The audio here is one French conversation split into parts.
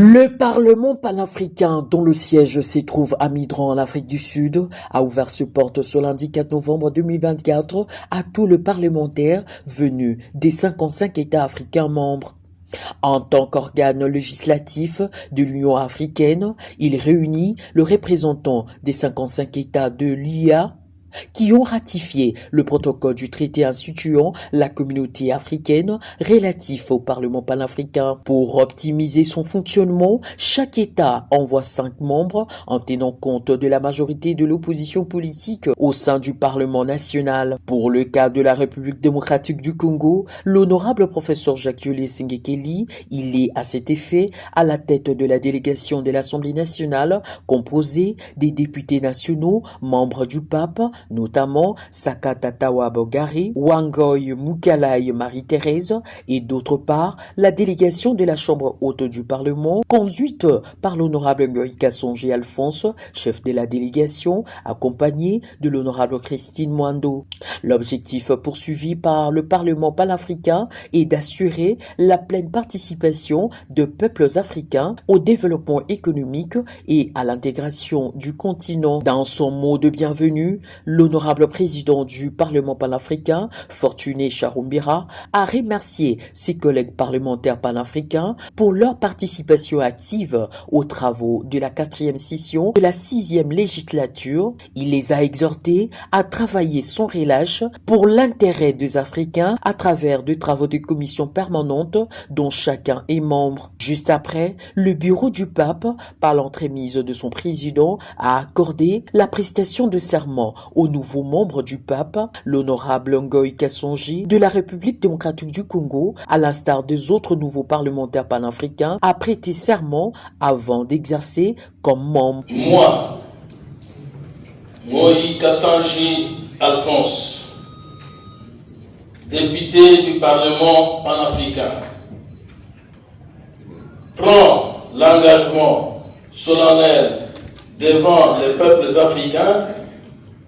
Le Parlement panafricain, dont le siège se trouve à Midran en Afrique du Sud, a ouvert ses portes ce lundi 4 novembre 2024 à tous les parlementaires venus des 55 États africains membres. En tant qu'organe législatif de l'Union africaine, il réunit le représentant des 55 États de l'UA qui ont ratifié le protocole du traité instituant la communauté africaine relatif au Parlement panafricain. Pour optimiser son fonctionnement, chaque État envoie 5 membres en tenant compte de la majorité de l'opposition politique au sein du Parlement national. Pour le cas de la République démocratique du Congo, l'honorable professeur Jacques-Julius Sengekeli, il est à cet effet à la tête de la délégation de l'Assemblée nationale composée des députés nationaux, membres du pape, notamment Sakatatawa Bogari, Wangoy Mukalai Marie-Thérèse et d'autre part la délégation de la Chambre haute du Parlement conduite par l'honorable Ngoï Kassongi Alphonse, chef de la délégation, accompagné de l'honorable Christine Mwando. L'objectif poursuivi par le Parlement panafricain est d'assurer la pleine participation de peuples africains au développement économique et à l'intégration du continent. Dans son mot de bienvenue, l'honorable président du Parlement panafricain, Fortuné Charoumbira, a remercié ses collègues parlementaires panafricains pour leur participation active aux travaux de la 4e session de la 6e législature. Il les a exhortés à travailler sans relâche pour l'intérêt des Africains à travers des travaux de commissions permanentes dont chacun est membre. Juste après, le bureau du pape, par l'entremise de son président, a accordé la prestation de serment au nouveau membre du pape, l'honorable Ngoï Kassongi de la République démocratique du Congo, à l'instar des autres nouveaux parlementaires panafricains, a prêté serment avant d'exercer comme membre. Moi, Ngoï Kassongi Alphonse, député du Parlement panafricain, prends l'engagement solennel devant les peuples africains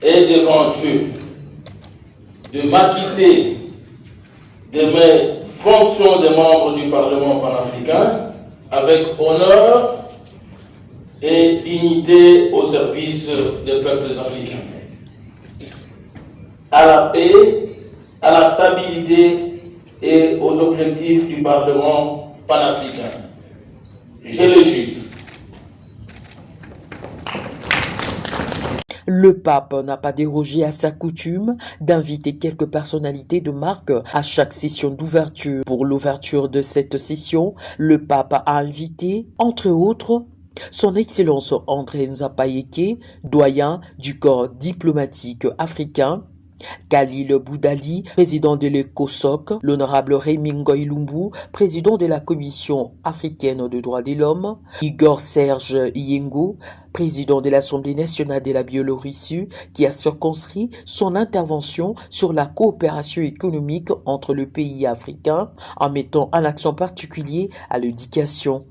et devant Dieu de m'acquitter de mes fonctions de membre du Parlement panafricain avec honneur et dignité au service des peuples africains, à la paix, à la stabilité et aux objectifs du Parlement panafricain. Je le jure. Le pape n'a pas dérogé à sa coutume d'inviter quelques personnalités de marque à chaque session d'ouverture. Pour l'ouverture de cette session, le pape a invité, entre autres, son Excellence André Nzapayeke, doyen du corps diplomatique africain, Khalil Boudali, président de l'ECOSOC, l'honorable Rémy Ngoï Lumbu, président de la Commission africaine des droits de l'homme, Igor Serge Yengo, président de l'Assemblée nationale de la Biélorussie, qui a circonscrit son intervention sur la coopération économique entre le pays africain en mettant un accent particulier à l'éducation.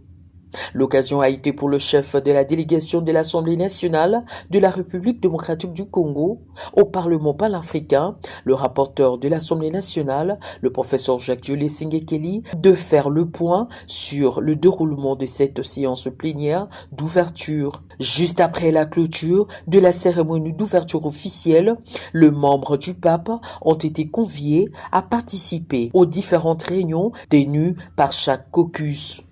L'occasion a été pour le chef de la délégation de l'Assemblée nationale de la République démocratique du Congo au Parlement panafricain, le rapporteur de l'Assemblée nationale, le professeur Jacques-Julius Sengekeli, de faire le point sur le déroulement de cette séance plénière d'ouverture. Juste après la clôture de la cérémonie d'ouverture officielle, les membres du pape ont été conviés à participer aux différentes réunions tenues par chaque caucus.